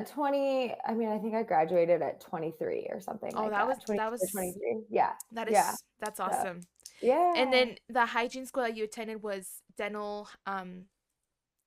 I mean, I think I graduated at 23 or something Oh, like that was that. 22 that or was 23. Yeah. that Yeah. is that's So, awesome. And yeah. then the hygiene school that you attended was dental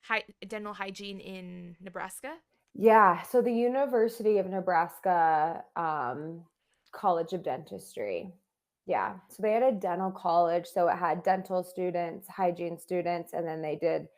hygiene in Nebraska? Yeah. So the University of Nebraska College of Dentistry. Yeah. So they had a dental college. So it had dental students, hygiene students, and then they did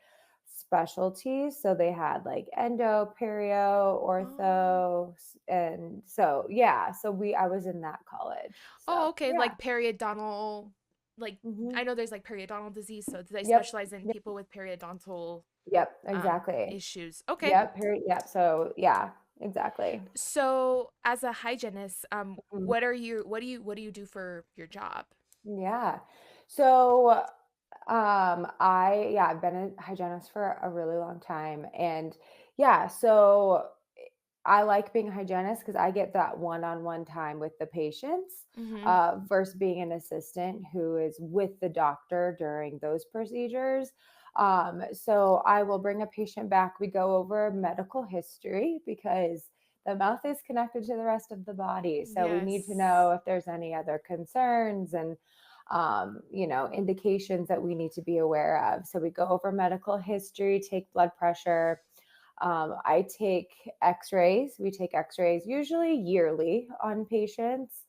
specialties. So they had like endo, perio, Oh. ortho, and so yeah. So I was in that college. Oh, So okay, yeah. like periodontal, like Hmm. I know there's like periodontal disease, so do they Yep. specialize in Yep. people with periodontal Yep. Exactly. issues? Okay. Yep. Yep. So yeah. Exactly. So as a hygienist, Mhm. what do you do for your job? Yeah. So I've been a hygienist for a really long time. And yeah, so I like being a hygienist because I get that one-on-one time with the patients Mm-hmm. versus being an assistant who is with the doctor during those procedures. So I will bring a patient back. We go over medical history because the mouth is connected to the rest of the body. So we need to Yes. know if there's any other concerns and indications that we need to be aware of. So we go over medical history, take blood pressure. I take x rays. We take x rays usually yearly on patients.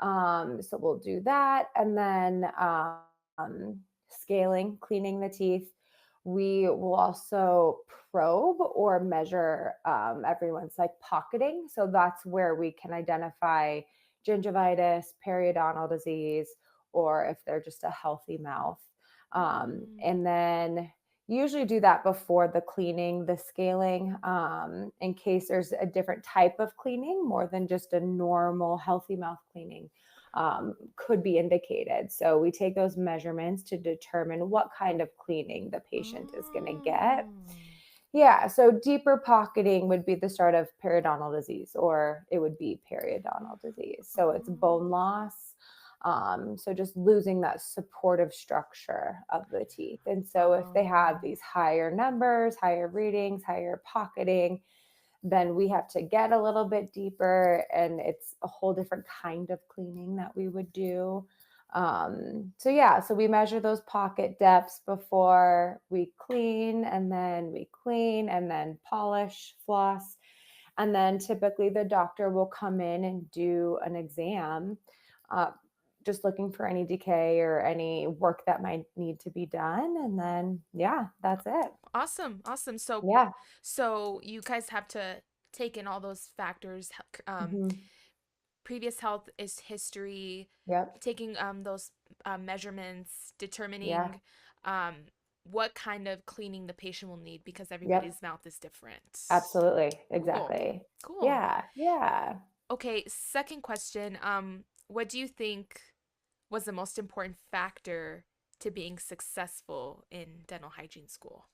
So we'll do that. And then scaling, cleaning the teeth. We will also probe or measure everyone's like pocketing. So that's where we can identify gingivitis, periodontal disease, or if they're just a healthy mouth. Mm. And then usually do that before the cleaning, the scaling, in case there's a different type of cleaning more than just a normal healthy mouth cleaning could be indicated. So we take those measurements to determine what kind of cleaning the patient is going to get. Oh. Yeah, so deeper pocketing would be the start of periodontal disease, or it would be periodontal disease. So it's bone Oh. loss. So just losing that supportive structure of the teeth. And so if they Oh. have these higher numbers, higher readings, higher pocketing, then we have to get a little bit deeper, and it's a whole different kind of cleaning that we would do. So yeah, so we measure those pocket depths before we clean, and then we clean and then polish, floss. And then typically the doctor will come in and do an exam, uh, just looking for any decay or any work that might need to be done. And then, yeah, that's it. Awesome. Awesome. Yeah. So you guys have to take in all those factors, Hmm. previous health is history, Yep. taking those measurements, Yeah. determining um what kind of cleaning the patient will need because Yep. everybody's mouth is different. Absolutely. Cool. Exactly. Cool. Yeah. Yeah. Okay, second question. What do you think was the most important factor to being successful in dental hygiene school?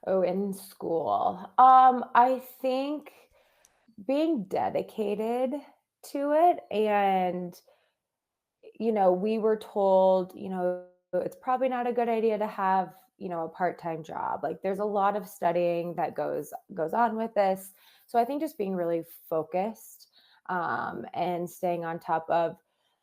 Oh, in school. I think being dedicated to it, and we were told, it's probably not a good idea to have, a part-time job. Like there's a lot of studying that goes on with this. So I think just being really focused and staying on top of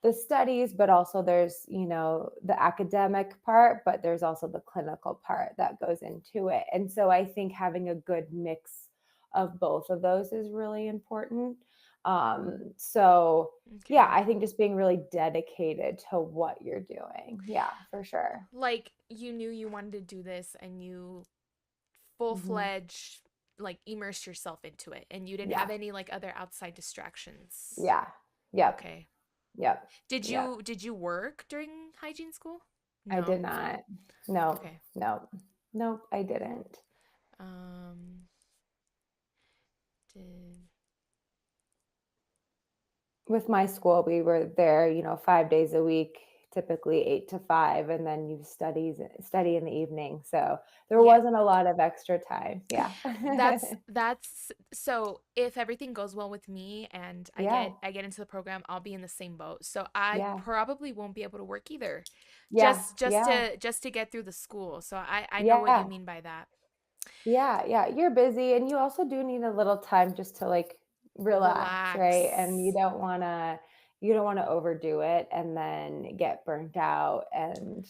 the studies, but also there's, the academic part, but there's also the clinical part that goes into it. And so I think having a good mix of both of those is really important. So yeah, Okay. I think just being really dedicated to what you're doing. Yeah, for sure. Like you knew you wanted to do this and you Mhm. full-fledged like immersed yourself into it and you didn't have Yeah. any like other outside distractions. Yeah. Yep. Okay. Yep. Did Yep. you work during hygiene school? I No. did not. No. Okay. No. Nope, I didn't. Um did With my school, we were there, 5 days a week, typically 8 to 5, and then you study in the evening. So there Yeah. wasn't a lot of extra time. Yeah. That's so if everything goes well with me and Yeah. I get into the program, I'll be in the same boat. So I Yeah. probably won't be able to work either. Yeah. Yeah. Just to get through the school. So I know what you Yeah. mean by that. Yeah, yeah, you're busy and you also do need a little time just to like relax, right? And Relax. you don't want to overdo it and then get burnt out and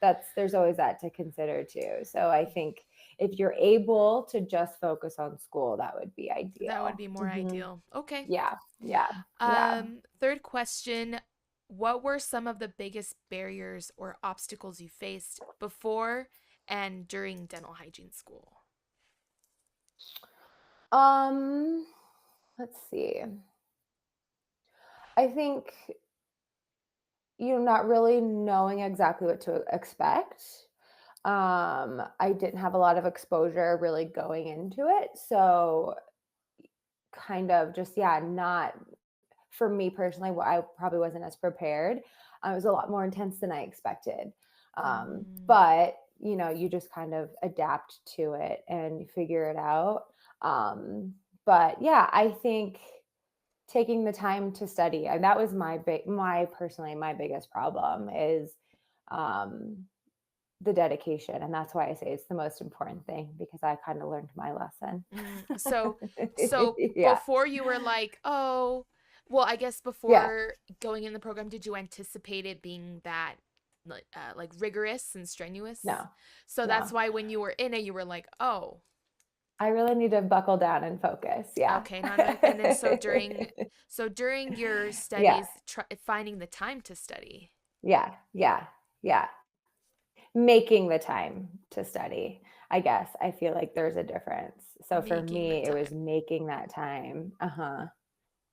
that's there's always that to consider too. So I think if you're able to just focus on school, that would be That would ideal. be more ideal. Okay. Yeah, yeah, yeah. Third question. What were some of the biggest barriers or obstacles you faced before and during dental hygiene school? Um, let's see. I think not really knowing exactly what to expect. I didn't have a lot of exposure really going into it. So kind of just, yeah, not for me personally, I probably wasn't as prepared. It was a lot more intense than I expected. Mm, But you just kind of adapt to it and you figure it out. But yeah, I think taking the time to study, and that was my personally my biggest problem is um the dedication, and that's why I say it's the most important thing because I kind of learned my lesson. so Yeah. before you were like, oh, well, I guess Yeah. before going in the program, did you anticipate it being that like rigorous and strenuous? No. So that's No. why when you were in it, you were like, oh, I really need to buckle down and focus. Yeah. okay, not and then so during your Yeah. studies, finding the time to study. Yeah. Yeah. Yeah. Making the time to study. I guess I feel like there's a difference. So for Making the me, it was time. making that time. Uh-huh.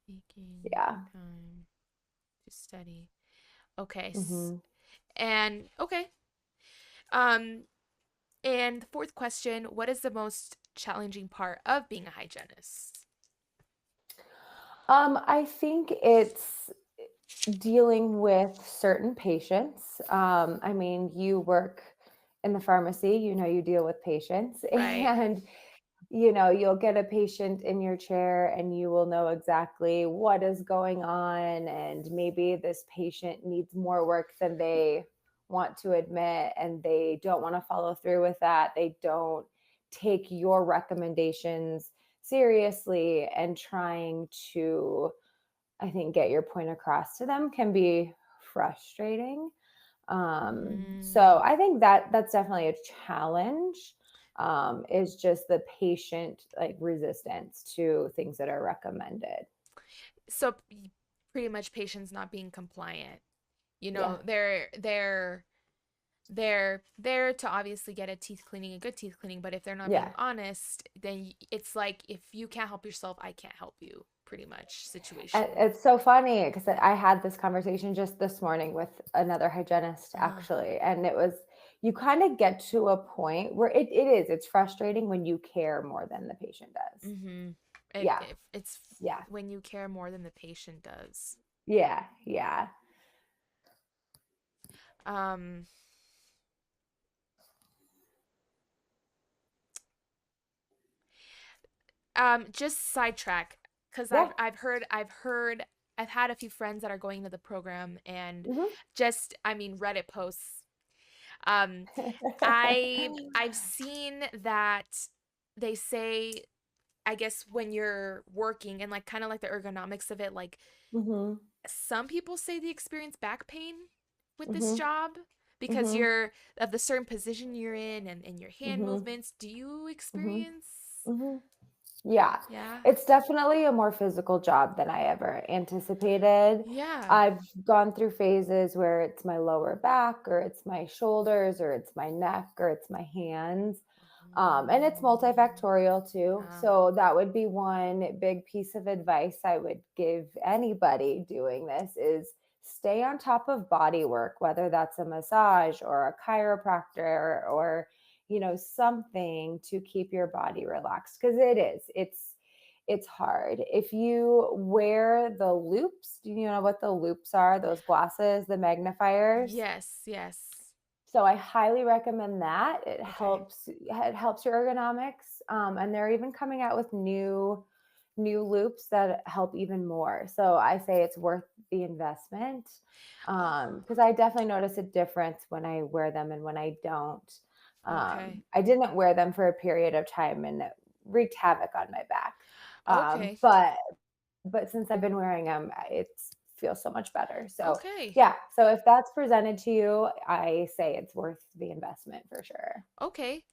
Making Yeah. time to study. Okay. Mhm. And okay. Um, and the fourth question, what is the most challenging part of being a hygienist? I think it's dealing with certain patients. I mean, you work in the pharmacy, you deal with patients, Right. and you'll get a patient in your chair and you will know exactly what is going on. And maybe this patient needs more work than they want to admit, and they don't want to follow through with that. They don't take your recommendations seriously, and trying to, I think, get your point across to them can be frustrating. So Mm. I think that that's definitely a challenge, is just the patient like resistance to things that are recommended. So pretty much patients not being compliant. You Yeah. know, they're there to obviously get a teeth cleaning, a good teeth cleaning, but if they're not being Yeah. honest, then it's like if you can't help yourself, I can't help you, pretty much situation. It's so funny because I had this conversation just this morning with another hygienist Uh-huh. actually, and it was, you kind of get to a point where it's frustrating when you care more than the patient does. Mm-hmm. Yeah. If it's Yeah. when you care more than the patient does. Yeah. Yeah. Um, just sidetrack because Yeah. I've had a few friends that are going to the program and Mhm. just I mean Reddit posts. Um, I've seen that they say I guess when you're working and like kind of like the ergonomics of it, like Mhm. some people say they experience back pain with this Mhm. job because Mhm. you're of the certain position you're in and your hand Mhm. movements. Do you Mhm. experience? Mhm. Yeah. Yeah. It's definitely a more physical job than I ever anticipated. Yeah. I've gone through phases where it's my lower back, or it's my shoulders, or it's my neck, or it's my hands. And it's multifactorial too. Uh, So that would be one big piece of advice I would give anybody doing this is stay on top of body work, whether that's a massage or a chiropractor or something to keep your body relaxed, because it's hard. If you wear the loops, do you know what the loops are? Those glasses, the magnifiers. yes, yes. So I highly recommend that. Okay. It helps your ergonomics, and they're even coming out with new loops that help even more. So I say it's worth the investment, Oh, because I definitely notice a difference when I wear them and when I don't. Okay. I didn't wear them for a period of time and it wreaked havoc on my back. Okay. But since I've been wearing them, it feels so much better. So Okay. yeah, so if that's presented to you, I say it's worth the investment for sure. Okay.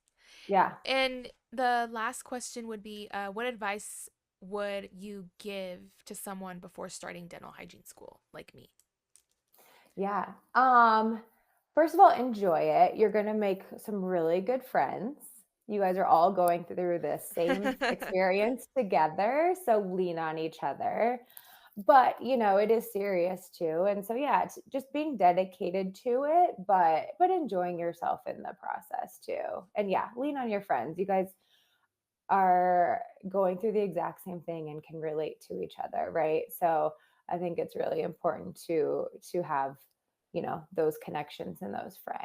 Yeah. And the last question would be what advice would you give to someone before starting dental hygiene school like me? Yeah. First of all, enjoy it. You're going to make some really good friends. You guys are all going through this same experience together, so lean on each other. But, it is serious too. And so yeah, it's just being dedicated to it, but enjoying yourself in the process too. And yeah, lean on your friends. You guys are going through the exact same thing and can relate to each other, right? So I think it's really important to have, those connections and those friends.